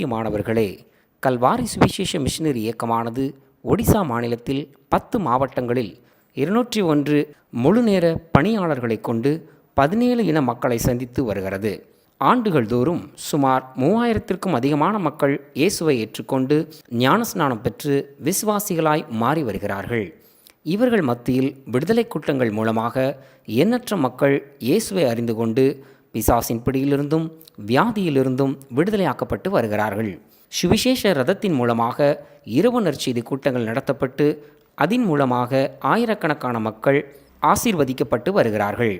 பிரியமானவர்களே, கல்வாரி சுவிசேஷ மிஷனரி இயக்கமானது ஒடிசா மாநிலத்தில் 10 மாவட்டங்களில் 201 முழுநேர பணியாளர்களை கொண்டு 17 இன மக்களை சந்தித்து வருகிறது. ஆண்டுகள் தோறும் சுமார் 3000க்கும் அதிகமான மக்கள் இயேசுவை ஏற்றுக்கொண்டு ஞானஸ்நானம் பெற்று விசுவாசிகளாய் மாறி வருகிறார்கள். இவர்கள் மத்தியில் விடுதலை கூட்டங்கள் மூலமாக எண்ணற்ற மக்கள் இயேசுவை அறிந்து கொண்டு பிசாசின் பிடியிலிருந்தும் வியாதியிலிருந்தும் விடுதலையாக்கப்பட்டு வருகிறார்கள். சுவிசேஷ ரதத்தின் மூலமாக இரவு நற்செய்தி கூட்டங்கள் நடத்தப்பட்டு அதன் மூலமாக ஆயிரக்கணக்கான மக்கள் ஆசீர்வதிக்கப்பட்டு வருகிறார்கள்.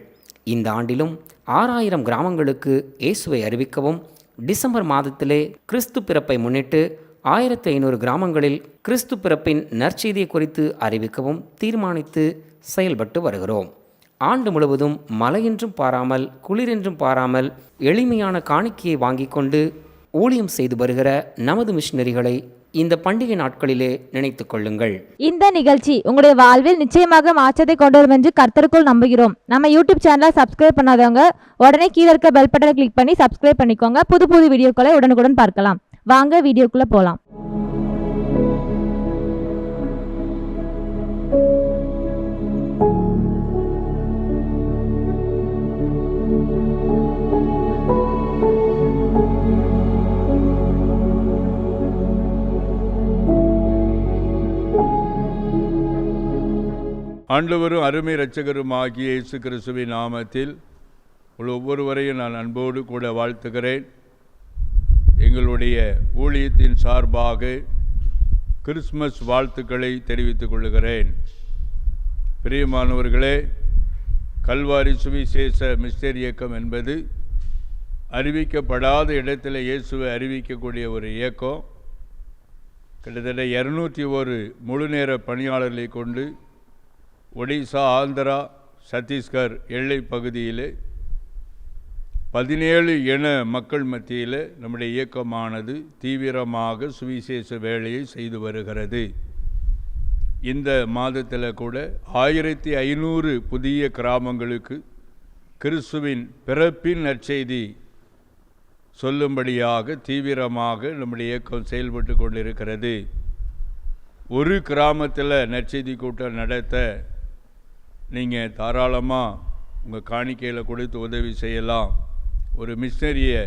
இந்த ஆண்டிலும் 6000 கிராமங்களுக்கு இயேசுவை அறிவிக்கவும், டிசம்பர் மாதத்திலே கிறிஸ்து பிறப்பை முன்னிட்டு 1500 கிராமங்களில் கிறிஸ்து பிறப்பின் நற்செய்தியை குறித்து அறிவிக்கவும் தீர்மானித்து செயல்பட்டு வருகிறோம். ஆண்டு முழுவதும் மழையென்றும் பாராமல் குளிரென்றும் பாராமல் எளிமையான காணிக்கையை வாங்கி கொண்டு ஊழியம் செய்து வருகிற நமது மிஷனரிகளை இந்த பண்டிகை நாட்களிலே நினைத்து கொள்ளுங்கள். இந்த நிகழ்ச்சி உங்களுடைய வாழ்வில் நிச்சயமாக மாற்றத்தை கொண்டு வரும் என்று கர்த்தருக்குள் நம்புகிறோம். நம்ம யூடியூப் சேனலை சப்ஸ்கிரைப் பண்ணாதவங்க உடனே கீழே இருக்க பெல் பட்டனை கிளிக் பண்ணி சப்ஸ்கிரைப் பண்ணிக்கோங்க. புது வீடியோக்களை உடனுக்குடன் பார்க்கலாம். வாங்க வீடியோக்குள்ள போலாம். ஆண்டவரும் அருமை இரட்சகரும் ஆகிய இயேசு கிறிஸ்துவின் நாமத்தில் ஒவ்வொருவரையும் நான் அன்போடு கூட வாழ்த்துகிறேன். எங்களுடைய ஊழியத்தின் சார்பாக கிறிஸ்மஸ் வாழ்த்துக்களை தெரிவித்துக் கொள்கிறேன். பிரியமானவர்களே, கல்வாரி சுவிசேஷ மிஷனரி இயக்கம் என்பது அறிவிக்கப்படாத இடத்தில் இயேசுவை அறிவிக்கக்கூடிய ஒரு இயக்கம். கிட்டத்தட்ட 201 முழுநேர பணியாளர்களை கொண்டு ஒடிசா, ஆந்திரா, சத்தீஸ்கர் எல்லை பகுதியில் 17 இன மக்கள் மத்தியில் நம்முடைய இயக்கமானது தீவிரமாக சுவிசேஷ வேலையை செய்து வருகிறது. இந்த மாதத்தில் கூட 1500 புதிய கிராமங்களுக்கு கிறிஸ்துவின் பிறப்பின் நற்செய்தி சொல்லும்படியாக தீவிரமாக நம்முடைய இயக்கம் செயல்பட்டு கொண்டிருக்கிறது. ஒரு கிராமத்தில் நற்செய்தி கூட்டம் நடத்த நீங்கள் தாராளமாக உங்கள் காணிக்கையில் கொடுத்து உதவி செய்யலாம். ஒரு மிஷனரியை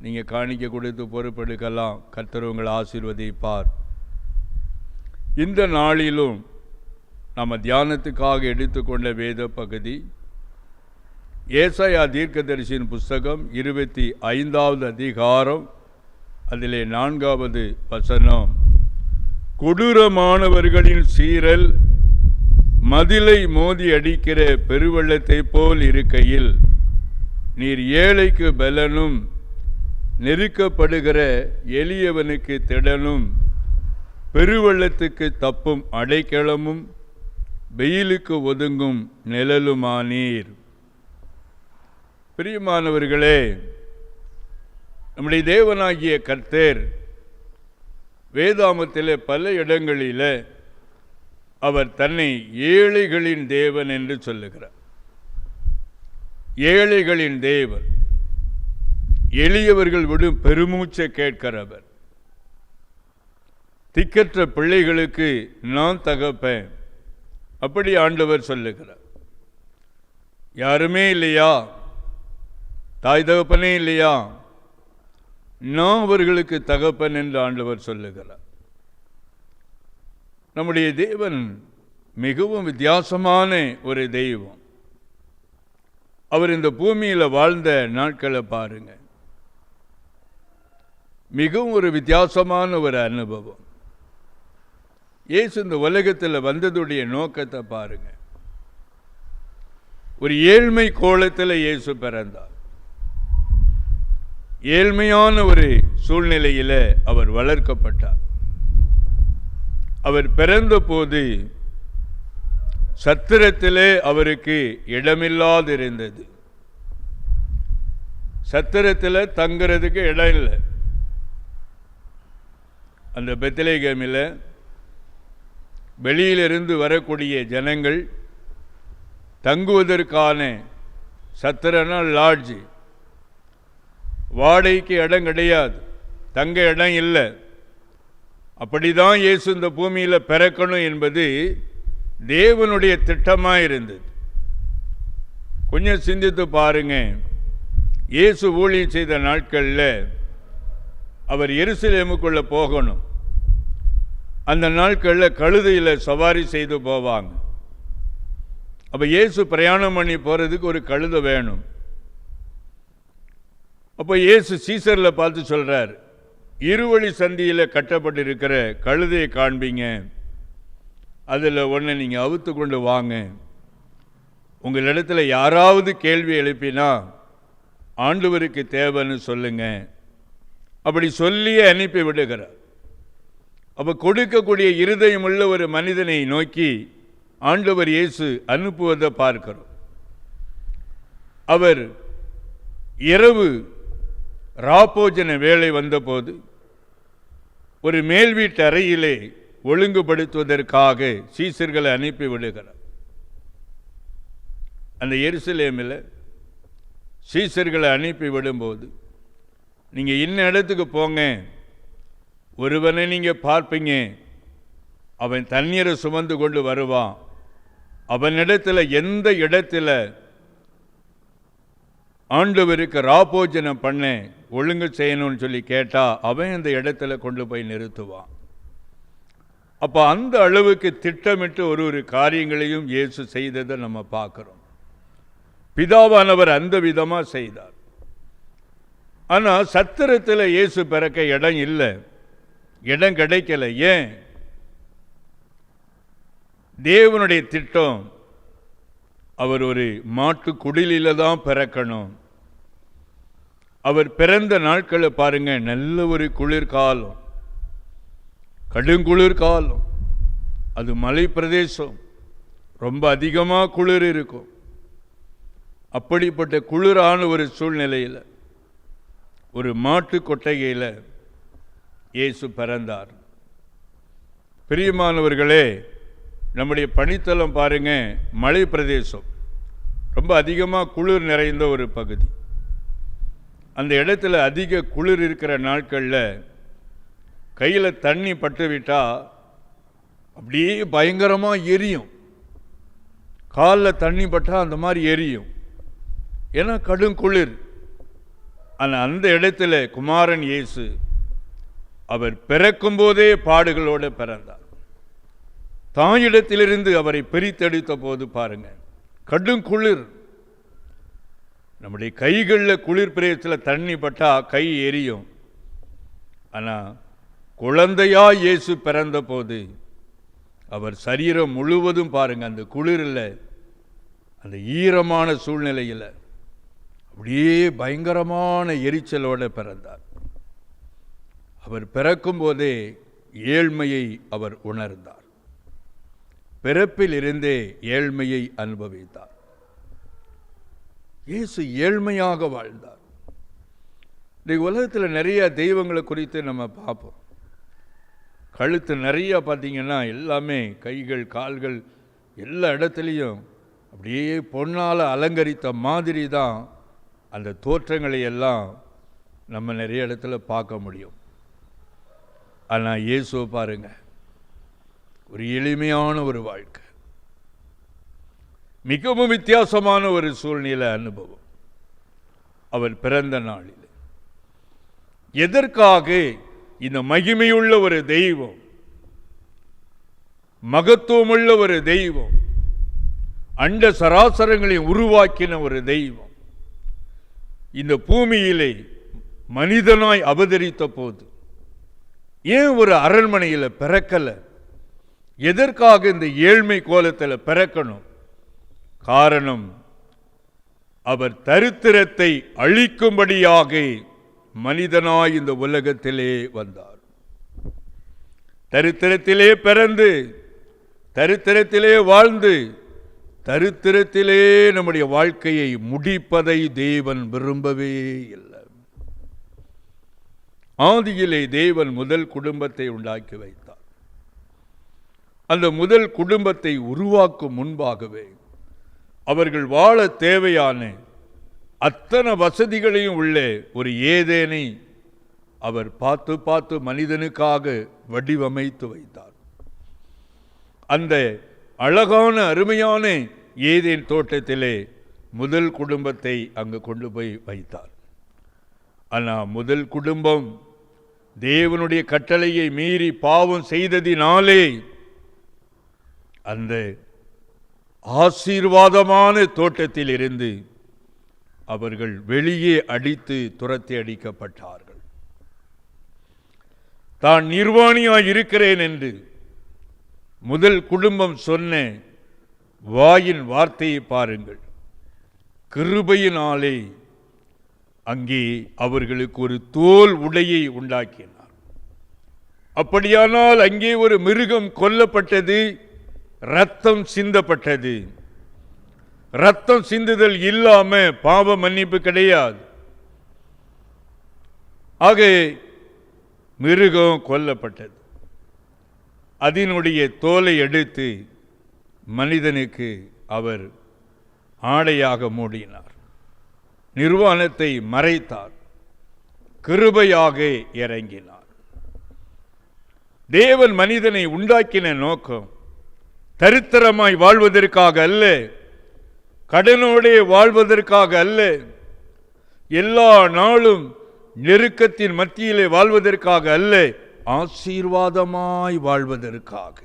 நீங்கள் காணிக்கை கொடுத்து பொறுப்பெடுக்கலாம். கர்த்தர் உங்களை ஆசீர்வதிப்பார். இந்த நாளிலும் நம்ம தியானத்துக்காக எடுத்துக்கொண்ட வேத பகுதி ஏசாயா தீர்க்கதரிசியின் புஸ்தகம் 25வது அதிகாரம், அதிலே 4வது வசனம். கொடூரமானவர்களின் சீரல் மதிலை மோதி அடிக்கிற பெருவெள்ளத்தை போல் இருக்கையில் நீர் ஏழைக்கு பலனும் நெருக்கப்படுகிற எளியவனுக்கு திடனும் பெருவெள்ளத்துக்கு தப்பும் அடைக்கலமும் வெயிலுக்கு ஒதுங்கும் நிழலுமானீர். பிரியமானவர்களே, நம்முடைய தேவனாகிய கர்த்தர் வேதாமத்திலே பல இடங்களில் அவர் தன்னை ஏழைகளின் தேவன் என்று சொல்லுகிறார். ஏழைகளின் தேவன், எளியவர்கள் விடும் பெருமூச்சை கேட்கிறவர், திக்கற்ற பிள்ளைகளுக்கு நான் தகப்பேன், அப்படி ஆண்டவர் சொல்லுகிறார். யாருமே இல்லையா, தாய் தகப்பனே இல்லையா, நான் அவர்களுக்கு தகப்பன் என்று ஆண்டவர் சொல்லுகிறார். நம்முடைய தேவன் மிகவும் வித்தியாசமான ஒரு தெய்வம். அவர் இந்த பூமியில் வாழ்ந்த நாட்களை பாருங்க, மிகவும் ஒரு வித்தியாசமான ஒரு அனுபவம். இயேசு இந்த உலகத்தில் வந்ததுடைய நோக்கத்தை பாருங்க. ஒரு ஏழ்மை கோலத்தில் இயேசு பிறந்தார். ஏழ்மையான ஒரு சூழ்நிலையில் அவர் வளர்க்கப்பட்டார். அவர் பிறந்த போது சத்திரத்திலே அவருக்கு இடமில்லாதிருந்தது. சத்திரத்தில் தங்கிறதுக்கு இடம் இல்லை. அந்த பெத்லகேமில் வெளியிலிருந்து வரக்கூடிய ஜனங்கள் தங்குவதற்கான சத்திரனா லாட்ஜ், வாடகைக்கு இடம் கிடையாது. தங்க இடம் இல்லை. அப்படிதான் இயேசு இந்த பூமியில் பிறக்கணும் என்பது தேவனுடைய திட்டமாக இருந்தது. கொஞ்சம் சிந்தித்து பாருங்க. இயேசு ஊழியம் செய்த நாட்களில் அவர் எருசலேமுக்குள்ளே போகணும். அந்த நாட்களில் கழுதையில் சவாரி செய்து போவாங்க. அப்போ இயேசு பிரயாணம் பண்ணி போகிறதுக்கு ஒரு கழுதை வேணும். அப்போ இயேசு சீசரில் பார்த்து சொல்கிறார், இருவழி சந்தியில் கட்டப்பட்டிருக்கிற கழுதையை காண்பீங்க, அதில் ஒன்றை நீங்கள் அவுத்து கொண்டு வாங்க. உங்களிடத்தில் யாராவது கேள்வி எழுப்பினா ஆண்டவருக்கு தேவைன்னு சொல்லுங்க. அப்படி சொல்லியே அனுப்பி விடுகிறார். அப்போ கொடுக்கக்கூடிய இருதயம் உள்ள ஒரு மனிதனை நோக்கி ஆண்டவர் இயேசு அனுப்புவதை பார்க்கிறோம். அவர் இரவு ராப்போஜன வேளை வந்தபோது ஒரு மேல் வீட்டு அறையிலே ஒழுங்குபடுத்துவதற்காக சீசர்களை அனுப்பி விடுகிறார். அந்த எருசலேமில் சீசர்களை அனுப்பி விடும்போது, நீங்கள் இன்ன இடத்துக்கு போங்க, ஒருவனை நீங்கள் பார்ப்பீங்க, அவன் தண்ணீரை சுமந்து கொண்டு வருவான், அவனிடத்தில் எந்த இடத்துல ஆண்டவருக்கு ராப்போஜனம் பண்ண ஒழுங்கு செய்யணும்னு சொல்லி கேட்டால் அவன் அந்த இடத்துல கொண்டு போய் நிறுத்துவான். அப்போ அந்த அளவுக்கு திட்டமிட்டு ஒரு காரியங்களையும் இயேசு செய்ததை நம்ம பார்க்குறோம். பிதாவானவர் அந்த விதமாக செய்தார். ஆனால் சத்திரத்தில் இயேசு பிறக்க இடம் இல்லை, இடம் கிடைக்கல. ஏன்? தேவனுடைய திட்டம் அவர் ஒரு மாட்டு குடிலில தான் பிறக்கணும். அவர் பிறந்த நாட்களை பாருங்க, நல்ல ஒரு குளிர்காலம், கடுங்குளிர்காலம். அது மலை பிரதேசம், ரொம்ப அதிகமாக குளிர் இருக்கும். அப்படிப்பட்ட குளிரான ஒரு சூழ்நிலையில் ஒரு மாட்டு கொட்டகையில் இயேசு பிறந்தார். பிரியமானவர்களே, நம்முடைய பனித்தலம் பாருங்க, மலை பிரதேசம், ரொம்ப அதிகமாக குளிர் நிறைந்த ஒரு பகுதி. அந்த இடத்துல அதிக குளிர் இருக்கிற நாட்களில் கையில் தண்ணி பட்டுவிட்டால் அப்படியே பயங்கரமாக எரியும். காலில் தண்ணி பட்டால் அந்த மாதிரி எரியும், ஏன்னா கடும் குளிர். ஆனால் அந்த இடத்துல குமாரன் இயேசு அவர் பிறக்கும் போதே பாடுகளோடு பிறந்தார். தாயிடத்திலிருந்து அவரை பிரித்தெடுத்த போது பாருங்க, கடும் குளிர். நம்முடைய கைகளில் குளிர் பிரதேசத்தில் தண்ணி பட்டா கை எரியும். ஆனால் குழந்தையா இயேசு பிறந்த போது அவர் சரீரம் முழுவதும் பாருங்க, அந்த குளிரில், அந்த ஈரமான சூழ்நிலையில் அப்படியே பயங்கரமான எரிச்சலோடு பிறந்தார். அவர் பிறக்கும் போதே ஏழ்மையை அவர் உணர்ந்தார். பிறப்பில் இருந்தே ஏழ்மையை அனுபவித்தார். இயேசு ஏழ்மையாக வாழ்ந்தார். இந்த உலகத்தில் நிறைய தெய்வங்களை குறித்து நம்ம பார்ப்போம். கழுத்து நிறைய பார்த்தீங்கன்னா எல்லாமே கைகள் கால்கள் எல்லா இடத்துலையும் அப்படியே பொன்னால் அலங்கரித்த மாதிரி தான் அந்த தோற்றங்களை எல்லாம் நம்ம நிறைய இடத்துல பார்க்க முடியும். ஆனால் இயேசுவை பாருங்க, ஒரு எளிமையான ஒரு வாழ்க்கை, மிகவும் வித்தியாசமான ஒரு சூழ்நிலை அனுபவம். அவர் பிறந்த நாளில் எதற்காக இந்த மகிமையுள்ள ஒரு தெய்வம், மகத்துவமுள்ள ஒரு தெய்வம், அண்ட சராசரங்களை உருவாக்கின ஒரு தெய்வம் இந்த பூமியிலே மனிதனாய் அவதரித்த போது ஏன் ஒரு அரண்மனையில் பிறக்கல? எதற்காக இந்த ஏழ்மை கோலத்தில் பிறக்கணும்? காரணம், அவர் தரித்திரத்தை அழிக்கும்படியாக மனிதனாய் இந்த உலகத்திலே வந்தார். தரித்திரத்திலே பிறந்து, தரித்திரத்திலே வாழ்ந்து, தரித்திரத்திலே நம்முடைய வாழ்க்கையை முடிப்பதை தேவன் விரும்பவே இல்லை. ஆதியிலே தேவன் முதல் குடும்பத்தை உண்டாக்கி வைத்தார். அந்த முதல் குடும்பத்தை உருவாக்கும் முன்பாகவே அவர்கள் வாழ தேவையான அத்தனை வசதிகளையும் உள்ளே ஒரு ஏதேனை அவர் பார்த்து பார்த்து மனிதனுக்காக வடிவமைத்து வைத்தார். அந்த அழகான அருமையான ஏதேன் தோட்டத்திலே முதல் குடும்பத்தை அங்கு கொண்டு போய் வைத்தார். ஆனால் முதல் குடும்பம் தேவனுடைய கட்டளையை மீறி பாவம் செய்ததினாலே அந்த ஆசீர்வாதமான தோட்டத்தில் இருந்து அவர்கள் வெளியே அடித்து துரத்தி அடிக்கப்பட்டார்கள். தான் நிர்வாணியாய் இருக்கிறேன் என்று முதல் குடும்பம் சொன்ன வாயின் வார்த்தையை பாருங்கள். கிருபையினாலே அங்கே அவர்களுக்கு ஒரு தோல் உடையை உண்டாக்கினார். அப்படியானால் அங்கே ஒரு மிருகம் கொல்லப்பட்டது, இரத்தம் சிந்தப்பட்டது. இரத்தம் சிந்துதல் இல்லாம பாவ மன்னிப்பு கிடையாது. ஆக மிருகம் கொல்லப்பட்டது. அதனுடைய தோலை எடுத்து மனிதனுக்கு அவர் ஆடையாக மூடினார், நிர்வாணத்தை மறைத்தார், கிருபையாக இறங்கினார். தேவன் மனிதனை உண்டாக்கின நோக்கம் தரித்திரமாய் வாழ்வதற்காக அல்ல, கடனோடே வாழ்வதற்காக அல்ல, எல்லா நாளும் நெருக்கத்தின் மத்தியிலே வாழ்வதற்காக அல்ல, ஆசீர்வாதமாய் வாழ்வதற்காக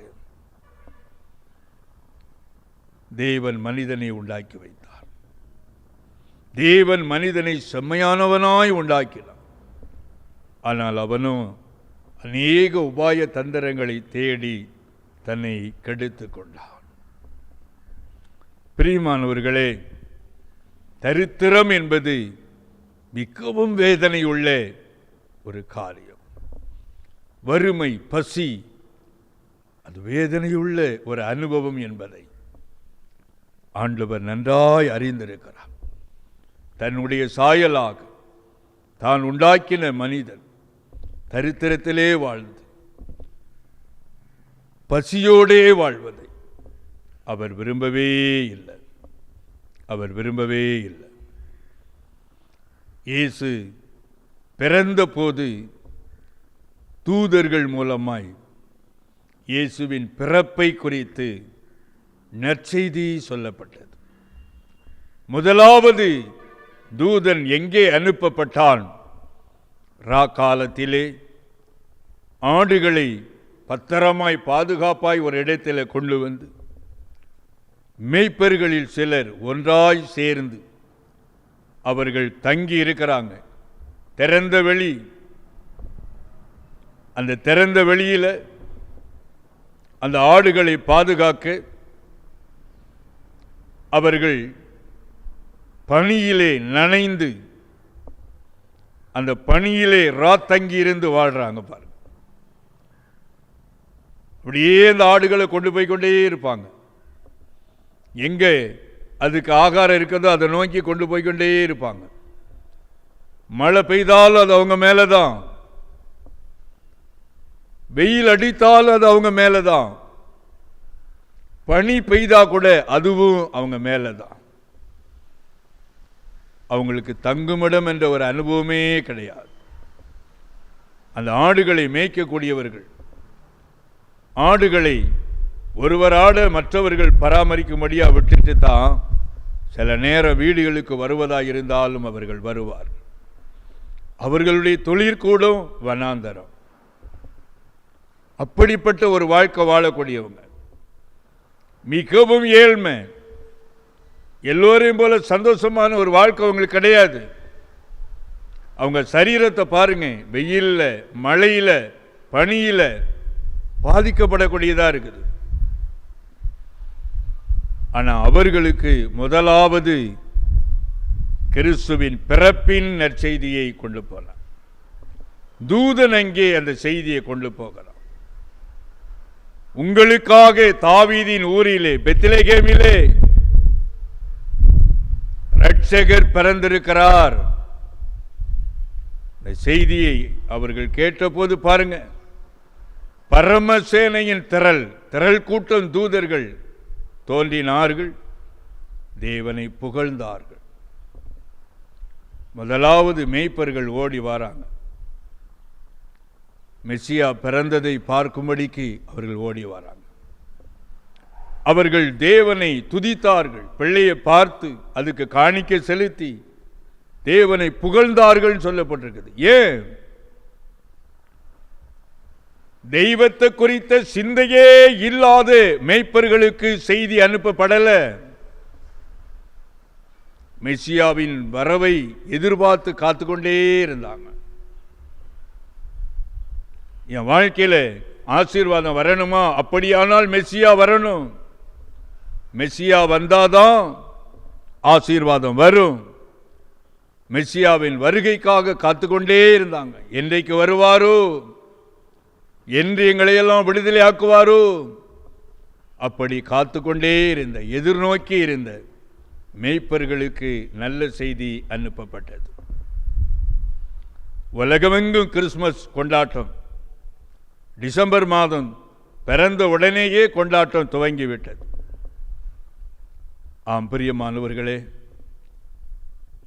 தேவன் மனிதனை உண்டாக்கி வைத்தார். தேவன் மனிதனை செம்மையானவனாய் உண்டாக்கினார். ஆனால் அவனும் அநேக உபாய தந்திரங்களை தேடி தன்னை கெடுத்து கொண்டான். பிரியமானவர்களே, தரித்திரம் என்பது மிகவும் வேதனையுள்ள ஒரு காரியம். வறுமை, பசி, அது வேதனையுள்ள ஒரு அனுபவம் என்பதை ஆண்டவர் நன்றாய் அறிந்திருக்கிறார். தன்னுடைய சாயலாக தான் உண்டாக்கின மனிதன் தரித்திரத்திலே வாழ்ந்து பசியோடே வாழ்வதை அவர் விரும்பவே இல்லை. அவர் விரும்பவே இல்லை. இயேசு பிறந்த போது தூதர்கள் மூலமாய் இயேசுவின் பிறப்பை குறித்து நற்செய்தி சொல்லப்பட்டது. முதலாவது தூதன் எங்கே அனுப்பப்பட்டான்? காலத்திலே ஆடுகளை பத்திரமாய் பாதுகாப்பாய் ஒரு இடத்தில் கொண்டு வந்து மேய்ப்பர்களில் சிலர் ஒன்றாய் சேர்ந்து அவர்கள் தங்கி இருக்கிறாங்க. திறந்த வெளி, அந்த திறந்த வெளியில் அந்த ஆடுகளை பாதுகாக்க அவர்கள் பனியிலே நனைந்து அந்த பனியிலே ராத்தங்கி இருந்து வாழ்றாங்க பாருங்க. அப்படியே அந்த ஆடுகளை கொண்டு போய் கொண்டே இருப்பாங்க. எங்கே அதுக்கு ஆகாரம் இருக்கிறதோ அதை நோக்கி கொண்டு போய்கொண்டே இருப்பாங்க. மழை பெய்தாலும் அது அவங்க மேலே தான், வெயில் அடித்தாலும் அது அவங்க மேலே தான், பனி பெய்தா கூட அதுவும் அவங்க மேலே தான். அவங்களுக்கு தங்குமிடம் என்ற ஒரு அனுபவமே கிடையாது. அந்த ஆடுகளை மேய்க்கக்கூடியவர்கள் ஆடுகளை ஒருவர் ஆட மற்றவர்கள் பராமரிக்கும்படியா விட்டுட்டு தான் சில நேரம் வீடுகளுக்கு வருவதாக இருந்தாலும் அவர்கள் வருவார். அவர்களுடைய தொழிற்கூடம் வனாந்தரம். அப்படிப்பட்ட ஒரு வாழ்க்கை வாழக்கூடியவங்க. மிகவும் ஏழ்மை. எல்லோரையும் போல சந்தோஷமான ஒரு வாழ்க்கை அவங்களுக்கு கிடையாது. அவங்க சரீரத்தை பாருங்க, வெயிலில், மழையில், பனியில் பாதிக்கப்படக்கூடியதாக இருக்குது. ஆனால் அவர்களுக்கு முதலாவது கிறிஸ்துவின் பிறப்பின் நற்செய்தியை கொண்டு போகலாம். தூதன் அங்கே அந்த செய்தியை கொண்டு போகலாம். உங்களுக்காக தாவீதின் ஊரிலே பெத்லகேமிலே இரட்சகர் பிறந்திருக்கிறார். இந்த செய்தியை அவர்கள் கேட்டபோது பாருங்க, பரமசேனையின் திரள் கூட்டம் தூதர்கள் தோன்றினார்கள், தேவனை புகழ்ந்தார்கள். முதலாவது மேய்ப்பர்கள் ஓடி வராங்க. மெசியா பிறந்ததை பார்க்கும்படிக்கு அவர்கள் ஓடி வராங்க. அவர்கள் தேவனை துதித்தார்கள். பிள்ளையை பார்த்து அதுக்கு காணிக்கை செலுத்தி தேவனை புகழ்ந்தார்கள் சொல்லப்பட்டிருக்குது. ஏன்? தெய்வத்தை குறித்த சிந்தையே இல்லாத மேய்ப்பர்களுக்கு செய்தி அனுப்பப்படல. மெசியாவின் வரவை எதிர்பார்த்து காத்துக்கொண்டே இருந்தாங்க. என் வாழ்க்கையில ஆசீர்வாதம் வரணுமா? அப்படியானால் மெசியா வரணும். மெசியா வந்தாதான் ஆசீர்வாதம் வரும். மெசியாவின் வருகைக்காக காத்துக்கொண்டே இருந்தாங்க. என்றைக்கு வருவாரோ, என்று எங்களையெல்லாம் விடுதலை ஆக்குவாரோ, அப்படி காத்துக்கொண்டே இருந்த, எதிர்நோக்கி இருந்த மேய்ப்பர்களுக்கு நல்ல செய்தி அனுப்பப்பட்டது. உலகமெங்கும் கிறிஸ்துமஸ் கொண்டாட்டம். டிசம்பர் மாதம் பிறந்த உடனேயே கொண்டாட்டம் துவங்கிவிட்டது. ஆம் பிரியமானவர்களே,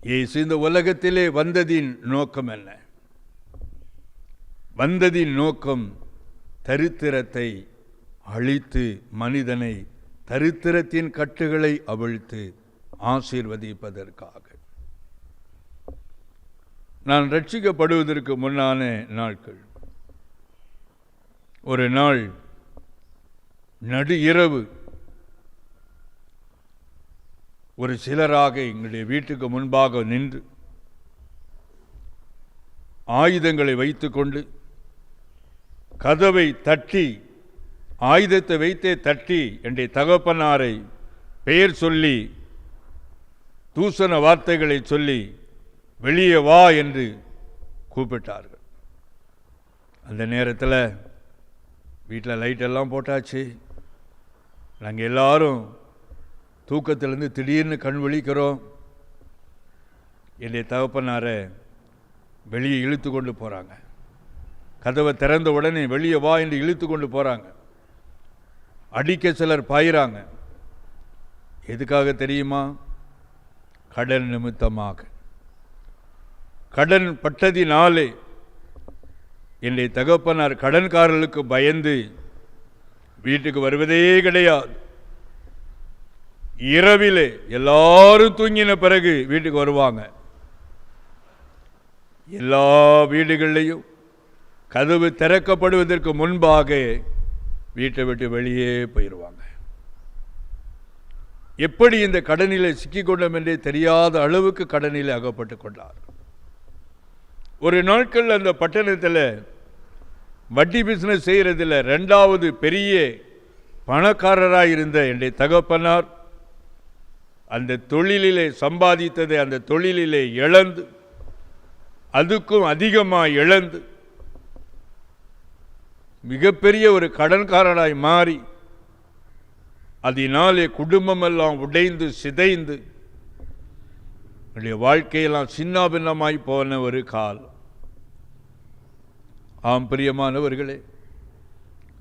இயேசு இந்த உலகத்திலே வந்ததின் நோக்கம் என்ன? வந்ததின் நோக்கம் தரித்திரத்தை அழித்து மனிதனை தரித்திரத்தின் கட்டுகளை அவிழ்த்து ஆசீர்வதிப்பதற்காக. நான் ரட்சிக்கப்படுவதற்கு முன்னான நாட்கள், ஒரு நாள் நடு இரவு ஒரு சிலராக எங்களுடைய வீட்டுக்கு முன்பாக நின்று ஆயுதங்களை வைத்துக்கொண்டு கதவை தட்டி, ஆயுதத்தை வைத்தே தட்டி என்னுடைய தகப்பனாரை பெயர் சொல்லி தூசண வார்த்தைகளை சொல்லி வெளியே வா என்று கூப்பிட்டார்கள். அந்த நேரத்தில் வீட்டில் லைட்டெல்லாம் போட்டாச்சு. நாங்கள் எல்லாரும் தூக்கத்திலேருந்து திடீர்னு கண் விழிக்கிறோம். என்னுடைய தகப்பனாரை வெளியே இழுத்து கொண்டு போகிறாங்க. கதவை திறந்த உடனே வெளியே வா என்று இழுத்து கொண்டு போகிறாங்க. அடிக்க சிலர் பாயிறாங்க. எதுக்காக தெரியுமா? கடன் நிமித்தமாக. கடன் பட்டதினாலே என்னுடைய தகப்பனார் கடன்காரர்களுக்கு பயந்து வீட்டுக்கு வருவதே கிடையாது. இரவிலே எல்லாரும் தூங்கின பிறகு வீட்டுக்கு வருவாங்க. எல்லா வீடுகளிலையும் கதவு திறக்கப்படுவதற்கு முன்பாக வீட்டை விட்டு வெளியே போயிடுவாங்க. எப்படி இந்த கடனிலே சிக்கிக்கொண்டோம் என்றே தெரியாத அளவுக்கு கடனிலே அகப்பட்டு கொண்டார். ஒரு நாட்கள் அந்த பட்டணத்தில் வட்டி பிசினஸ் செய்கிறதில் 2வது பெரிய பணக்காரராக இருந்த என்னுடைய தகப்பனார் அந்த தொழிலிலே சம்பாதித்ததை அந்த தொழிலிலே இழந்து, அதுக்கும் அதிகமாக இழந்து, மிகப்பெரிய ஒரு கடன்காரனாய் மாறி, அதனாலே குடும்பமெல்லாம் உடைந்து சிதைந்து என்னுடைய வாழ்க்கையெல்லாம் சின்னாபின்னமாய் போன ஒரு காலம். ஆம் பிரியமானவர்களே,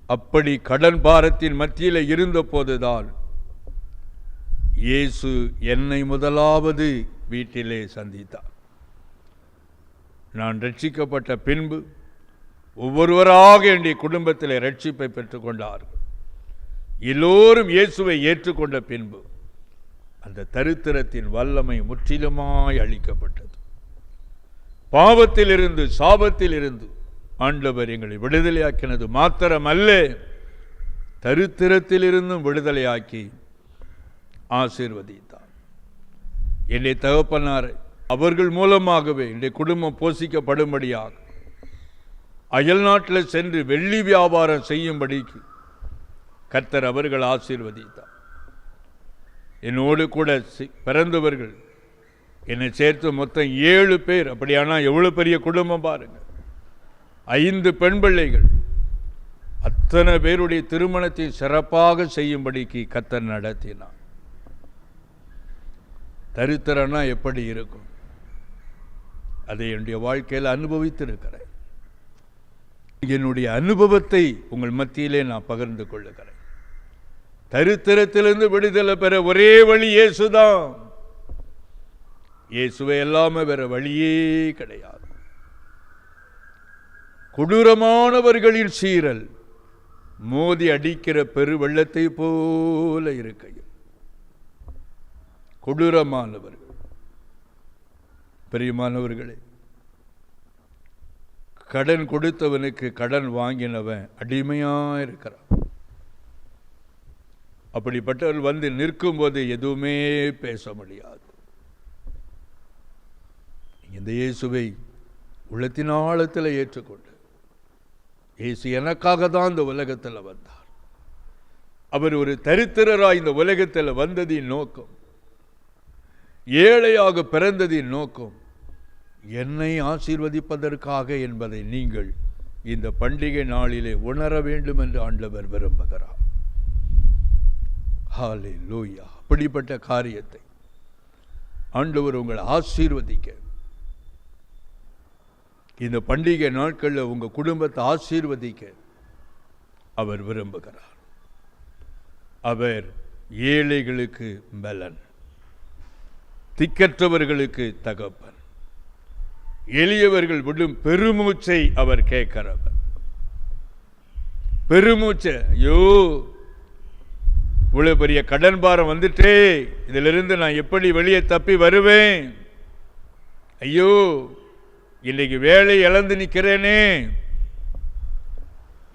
அப்படி கடன் பாரத்தின் மத்தியில் இருந்த போதுதான் இயேசு என்னை முதலாவது வீட்டிலே சந்தித்தார். நான் ரட்சிக்கப்பட்ட பின்பு ஒவ்வொருவராக என்னுடைய குடும்பத்தில் ரட்சிப்பை பெற்றுக்கொண்டார்கள். எல்லோரும் இயேசுவை ஏற்றுக்கொண்ட பின்பு அந்த தரித்திரத்தின் வல்லமை முற்றிலுமாய் அழிக்கப்பட்டது. பாவத்திலிருந்து, சாபத்திலிருந்து ஆண்டவர் எங்களை விடுதலையாக்கினது மாத்திரமல்ல, தரித்திரத்திலிருந்தும் விடுதலையாக்கி ஆசீர்வதித்தார். என்னுடைய தகப்பனாரை அவர்கள் மூலமாகவே என்னுடைய குடும்பம் போஷிக்கப்படும்படியாக அயல் நாட்டில் சென்று வெள்ளி வியாபாரம் செய்யும்படிக்கு கர்த்தர் அவர்கள் ஆசீர்வதித்தார். என்னோடு கூட பிறந்தவர்கள் என்னை சேர்த்து மொத்தம் 7 பேர். அப்படியானா எவ்வளவு பெரிய குடும்பம் பாருங்க. 5 பெண் பிள்ளைகள். அத்தனை பேருடைய திருமணத்தை சிறப்பாக செய்யும்படிக்கு கர்த்தர் நடத்தினார். தரித்திரனா எப்படி இருக்கும்? அதை என்னுடைய வாழ்க்கையில் அனுபவித்திருக்கிறேன். என்னுடைய அனுபவத்தை உங்கள் மத்தியிலே நான் பகிர்ந்து கொள்ளுகிறேன். தரித்திரத்திலிருந்து விடுதலை பெற ஒரே வழி இயேசுதான். இயேசுவை எல்லாமே வேற வழியே கிடையாது. கொடூரமானவர்களின் சீரல் மோதி அடிக்கிற பெரு வெள்ளத்தை போல இருக்கையில் கொடூரமானவர்கள். பிரியமானவர்களே, கடன் கொடுத்தவனுக்கு கடன் வாங்கினவன் அடிமையா இருக்கிறான். அப்படிப்பட்டவர்கள் வந்து நிற்கும் போது எதுவுமே பேச முடியாது. இந்த இயேசுவை உள்ளத்தின் ஆழத்தில் ஏற்றுக்கொண்டு, இயேசு எனக்காக தான் இந்த உலகத்தில் வந்தார், அவர் ஒரு தரித்திரராய் இந்த உலகத்தில் வந்ததின் நோக்கம், ஏழையாக பிறந்ததின் நோக்கம் என்னை ஆசீர்வதிப்பதற்காக என்பதை நீங்கள் இந்த பண்டிகை நாளிலே உணர வேண்டும் என்று ஆண்டவர் விரும்புகிறார். ஹல்லேலூயா. அப்படிப்பட்ட காரியத்தை ஆண்டவர் உங்களை ஆசீர்வதிக்க, இந்த பண்டிகை நாட்களில் உங்க குடும்பத்தை ஆசீர்வதிக்க அவர் விரும்புகிறார். அவர் ஏழைகளுக்கு பலன், திக்கற்றவர்களுக்கு தகப்பன், எளியவர்கள் விடும் பெருமூச்சை அவர் கேட்கிறவர். பெருமூச்சை, ஐயோ இவ்வளவு பெரிய கடன் பாரம் வந்துட்டே, இதிலிருந்து நான் எப்படி வெளியே தப்பி வருவேன், ஐயோ இன்னைக்கு வேலை இழந்து நிற்கிறேனே,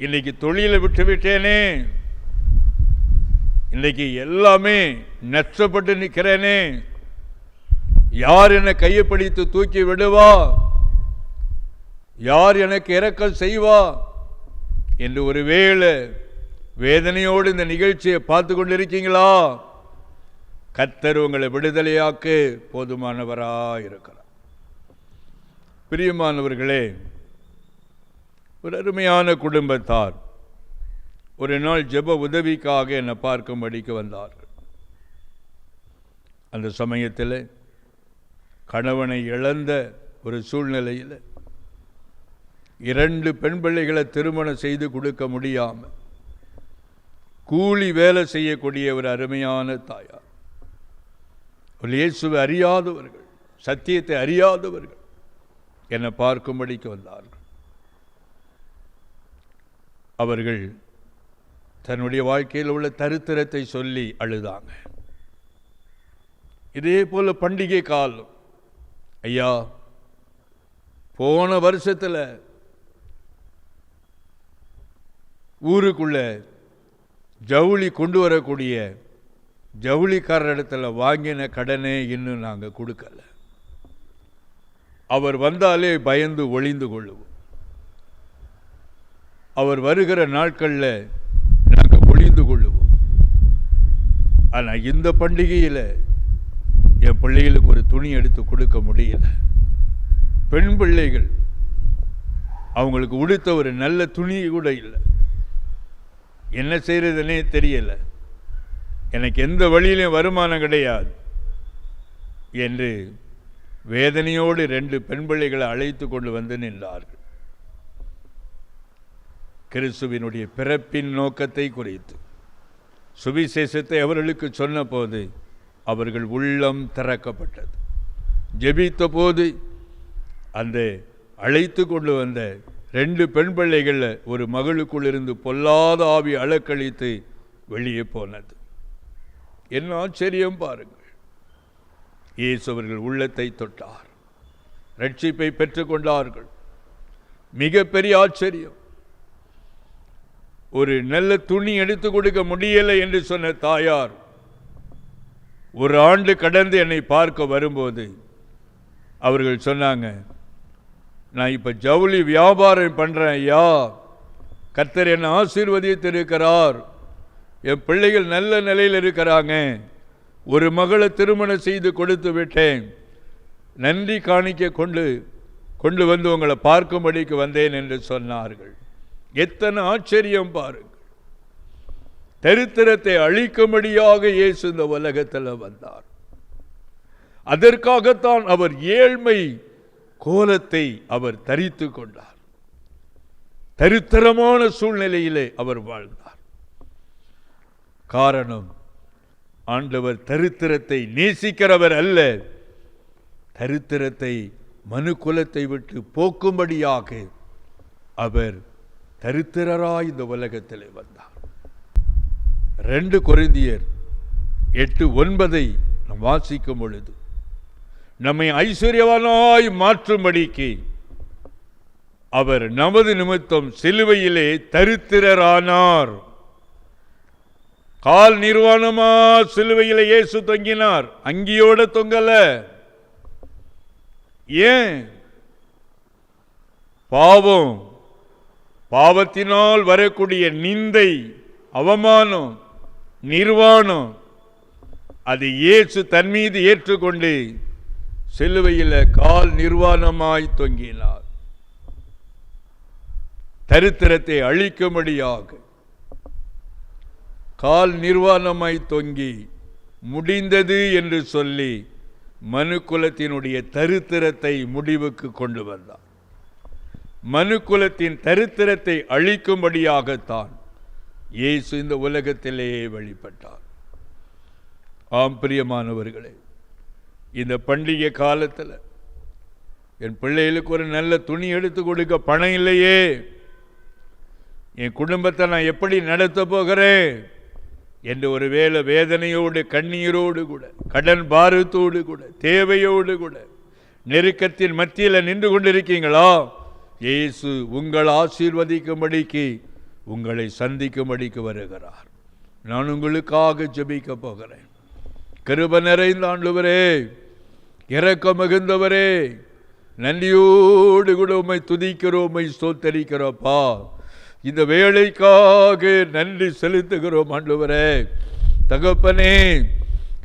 இன்னைக்கு தொழிலை விட்டு விட்டேனே, இன்னைக்கு எல்லாமே நஷ்டப்பட்டு நிற்கிறேனே, யார் என்னை கையை பிடித்து தூக்கி விடுவா, யார் எனக்கு இரக்கம் செய்வா என்று ஒருவேளை வேதனையோடு இந்த நிகழ்ச்சியை பார்த்து கொண்டிருக்கீங்களா? கர்த்தர் உங்களை விடுதலையாக்க போதுமானவராக இருக்கிறார். பிரியமானவர்களே, ஒரு அருமையான குடும்பத்தார் ஒரு நாள் ஜெப உதவிக்காக என்னை பார்க்கும்படிக்கு வந்தார்கள். அந்த சமயத்தில் கணவனை இழந்த ஒரு சூழ்நிலையில் 2 பெண் பிள்ளைகளை திருமணம் செய்து கொடுக்க முடியாமல் கூலி வேலை செய்யக்கூடிய ஒரு அருமையான தாயார், ஒரு இயேசுவை அறியாதவர்கள், சத்தியத்தை அறியாதவர்கள் என்னை பார்க்கும்படிக்கு வந்தார்கள். அவர்கள் தன்னுடைய வாழ்க்கையில் உள்ள தரித்திரத்தை சொல்லி அழுதாங்க. இதே போல பண்டிகை காலம், ஐயா போன வருஷத்தில் ஊருக்குள்ள ஜவுளி கொண்டு வரக்கூடிய ஜவுளிக்காரர் இடத்துல வாங்கின கடனே இன்னும் நாங்கள் கொடுக்கல. அவர் வந்தாலே பயந்து ஒளிந்து கொள்ளுவோம். அவர் வருகிற நாட்களில் நாங்கள் ஒளிந்து கொள்ளுவோம். ஆனால் இந்த பண்டிகையில் என் பிள்ளைகளுக்கு ஒரு துணி எடுத்து கொடுக்க முடியல. பெண் பிள்ளைகள் அவங்களுக்கு உடுத்த ஒரு நல்ல துணி கூட இல்லை. என்ன செய்யறதுன்னே தெரியல, எனக்கு எந்த வழியிலும் வருமானம் கிடையாது என்று வேதனையோடு 2 பெண் பிள்ளைகளை அழைத்து கொண்டு வந்து நின்றார்கள். கிறிஸ்துவினுடைய பிறப்பின் நோக்கத்தை குறித்து சுவிசேஷத்தை அவர்களுக்கு சொன்ன போது அவர்கள் உள்ளம் திறக்கப்பட்டது. ஜெபித்த போது அந்த அழைத்து கொண்டு வந்த 2 பெண் பிள்ளைகள் ஒரு மகளுக்குள் இருந்து பொல்லாத ஆவி அலக்களித்து வெளியே போனது. என்ன ஆச்சரியம் பாருங்கள்! இயேசு அவர்கள் உள்ளத்தை தொட்டார், ரட்சிப்பை பெற்றுக்கொண்டார்கள். மிகப்பெரிய ஆச்சரியம். ஒரு நல்ல துணி எடுத்து கொடுக்க முடியலை என்று சொன்ன தாயார் 1 ஆண்டு கடந்து என்னை பார்க்க வரும்போது அவர்கள் சொன்னாங்க, நான் இப்போ ஜவுளி வியாபாரம் பண்ணுறேன் ஐயா, கர்த்தர் என்னை ஆசீர்வதித்திருக்கிறார், என் பிள்ளைகள் நல்ல நிலையில் இருக்கிறாங்க, ஒரு மகளை திருமணம் செய்து கொடுத்து விட்டேன், நன்றி காணிக்க கொண்டு வந்து உங்களை பார்க்கும்படிக்கு வந்தேன் என்று சொன்னார்கள். எத்தனை ஆச்சரியம் பாருங்கள்! தரித்திரத்தை அழிக்கும்படியாக இயேசு இந்த உலகத்தில் வந்தார். அதற்காகத்தான் அவர் ஏழ்மை கோலத்தை அவர் தரித்து கொண்டார். தரித்திரமான சூழ்நிலையிலே அவர் வாழ்ந்தார். காரணம், ஆண்டவர் தரித்திரத்தை நேசிக்கிறவர் அல்ல, தரித்திரத்தை மனு குலத்தை விட்டு போக்கும்படியாக அவர் தரித்திரராய் இந்த உலகத்திலே வந்தார். 2 கொரிந்தியர் 8:9 நாம் வாசிக்கும் பொழுது, நம்மை ஐஸ்வர்யவானாய் மாற்றும்படிக்கு அவர் நமது நிமித்தம் சிலுவையிலே தரித்திரரானார். கால் நிர்வாணமா சிலுவையிலே இயேசு தொங்கினார், அங்கியோட தொங்கல. ஏன்? பாவத்தினால் வரக்கூடிய நிந்தை, அவமானம், நிர்வாணம், அது இயேசு தன் மீது ஏற்றுக்கொண்டு சிலுவையில் கால் நிர்வாணமாய் தொங்கினார். தரித்திரத்தை அழிக்கும்படியாக கால் நிர்வாணமாய் தொங்கி முடிந்தது என்று சொல்லி மனுக்குலத்தினுடைய தரித்திரத்தை முடிவுக்கு கொண்டு வந்தார். மனுக்குலத்தின் தரித்திரத்தை அழிக்கும்படியாகத்தான் இயேசு இந்த உலகத்திலேயே வெளிப்பட்டார். ஆம் பிரியமானவர்களே, இந்த பண்டிகை காலத்தில் என் பிள்ளைகளுக்கு ஒரு நல்ல துணி எடுத்து கொடுக்க பணம் இல்லையே, என் குடும்பத்தை நான் எப்படி நடத்த போகிறேன் என்று ஒரு வேளை வேதனையோடு, கண்ணீரோடு கூட, கடன் பாரத்தோடு கூட, தேவையோடு கூட, நெருக்கத்தின் மத்தியில் நின்று கொண்டிருக்கீங்களா? இயேசு உங்களை ஆசீர்வதிக்கும்படிக்கு, உங்களை சந்திக்கும்படிக்கு வருகிறார். நான் உங்களுக்காக ஜெபிக்க போகிறேன். கிருபை நிறைந்த ஆண்டவரே, இரக்கம் மிகுந்தவரே, நன்றியோடு கூட உம்மை துதிக்கிறோம், உம்மை ஸ்தோத்தரிக்கிறோப்பா. இந்த வேளைக்காக நன்றி செலுத்துகிறோம் ஆண்டவரே. தகப்பனே,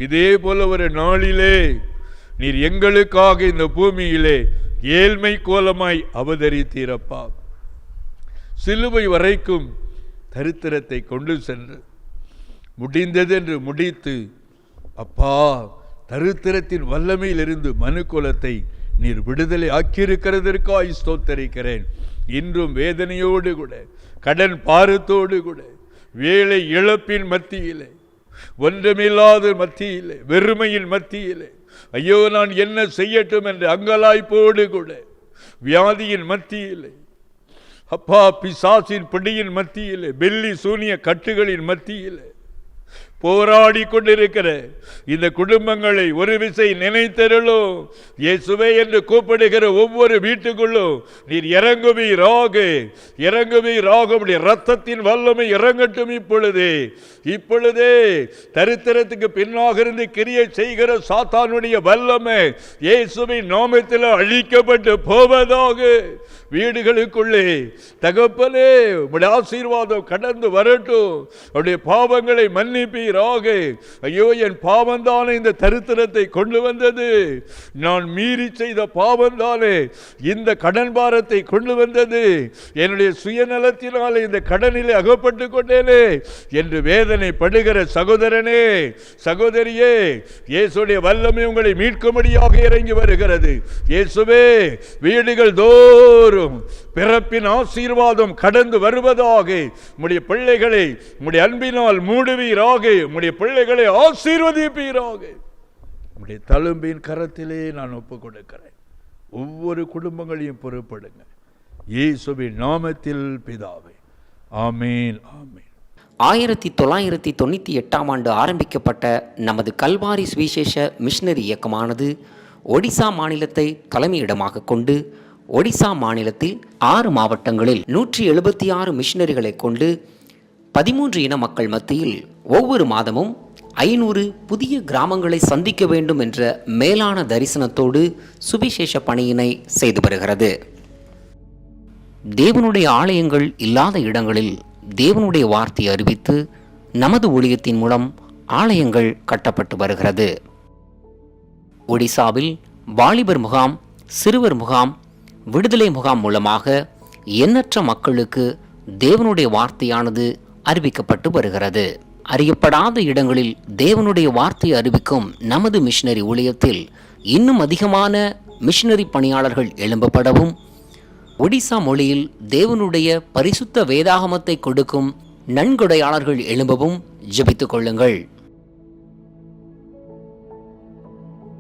இதே போல ஒரு நாளிலே நீர் எங்களுக்காக இந்த பூமியிலே ஏழ்மை கோலமாய் அவதரித்தீரப்பா. சிலுவை வரைக்கும் தரித்திரத்தை கொண்டு சென்று முடிந்தது என்று முடித்து, அப்பா, தரித்திரத்தின் வல்லமையிலிருந்து மனுக்குலத்தை நீர் விடுதலை ஆக்கியிருக்கிறதற்காய் ஸ்தோத்தரிக்கிறேன். இன்றும் வேதனையோடு கூட, கடன் பாரத்தோடு கூட, வேலை இழப்பின் மத்தியிலே, ஒன்றுமில்லாத மத்தியிலே, வெறுமையின் மத்தியிலே, ஐயோ நான் என்ன செய்யட்டும் என்று அங்கலாய்ப்போடு கூட, வியாதியின் மத்தியிலே, அப்பா, பிசாசின் பிடியின் மத்தியிலே, பெல்லி சூனிய கட்டுகளின் மத்தியிலே போராடி கொண்டிருக்கிற இந்த குடும்பங்களை ஒரு விசை நினைத்தருளும். இயேசுவே என்று கூப்பிடுகிற ஒவ்வொரு வீட்டுக்குள்ளும் நீர் இறங்குவீராக, இறங்குவீராக. இரத்தத்தின் வல்லமை இறங்கட்டும் இப்பொழுதே. தரித்திரத்துக்கு பின்னாக இருந்து கிரியை செய்கிற சாத்தானுடைய வல்லமை இயேசுவின் நாமத்தில் அழிக்கப்பட்டு போவதாக. வீடுகளுக்குள்ளே தகப்பனே உம்முடைய ஆசீர்வாதம் கடந்து வரட்டும். அவருடைய பாவங்களை மன்னிப்பீராக. ஐயோ, என் பாவம்தானே இந்த தரித்திரத்தை கொண்டு வந்தது, நான் மீறி செய்த பாவம்தானே இந்த கடன் பாரத்தை கொண்டு வந்தது, என்னுடைய சுயநலத்தினாலே இந்த கடனிலே அகப்பட்டு கொண்டேனே என்று வேதனைப்படுகிற சகோதரனே, சகோதரியே, இயேசுடைய வல்லமை உங்களை மீட்கும்படியாக இறங்கி வருகிறது. இயேசுவே, வீடுகள் தோறும் பிறப்பின் ஆசீர்வாதம் கடந்து வருவதாக. உம்முடைய பிள்ளைகளை உம்முடைய அன்பினால் மூடுவீராக, உம்முடைய பிள்ளைகளை ஆசீர்வதிப்பீராக. உம்முடைய தழும்பின் கரத்திலே நான் ஒப்புக் கொடுக்கிறேன். ஒவ்வொரு குடும்பங்களையும் பொறுப்படுங்க, இயேசுவின் நாமத்தில் பிதாவே, ஆமேன், ஆமேன். 1998ஆம் ஆண்டு ஆரம்பிக்கப்பட்ட நமது கல்வாரி சுவிசேஷ மிஷனரி இயக்கமானது ஒடிசா மாநிலத்தை தலைமையிடமாக கொண்டு ஒடிசா மாநிலத்தில் 6 மாவட்டங்களில் 176 மிஷனரிகளை கொண்டு 13 இன மக்கள் மத்தியில் ஒவ்வொரு மாதமும் 500 புதிய கிராமங்களை சந்திக்க வேண்டும் என்ற மேலான தரிசனத்தோடு சுவிசேஷ பணியினை செய்து வருகிறது. தேவனுடைய ஆலயங்கள் இல்லாத இடங்களில் தேவனுடைய வார்த்தையை அறிவித்து நமது ஊழியத்தின் மூலம் ஆலயங்கள் கட்டப்பட்டு வருகிறது. ஒடிசாவில் வாலிபர் முகாம், சிறுவர் முகாம், விடுதலை முகாம் மூலமாக எண்ணற்ற மக்களுக்கு தேவனுடைய வார்த்தையானது அறிவிக்கப்பட்டு வருகிறது. அறியப்படாத இடங்களில் தேவனுடைய வார்த்தையை அறிவிக்கும் நமது மிஷனரி ஊழியத்தில் இன்னும் அதிகமான மிஷனரி பணியாளர்கள் எழும்பப்படவும், ஒடிசா மொழியில் தேவனுடைய பரிசுத்த வேதாகமத்தை கொடுக்கும் நன்கொடையாளர்கள் எழும்பவும் ஜெபித்துக் கொள்ளுங்கள்.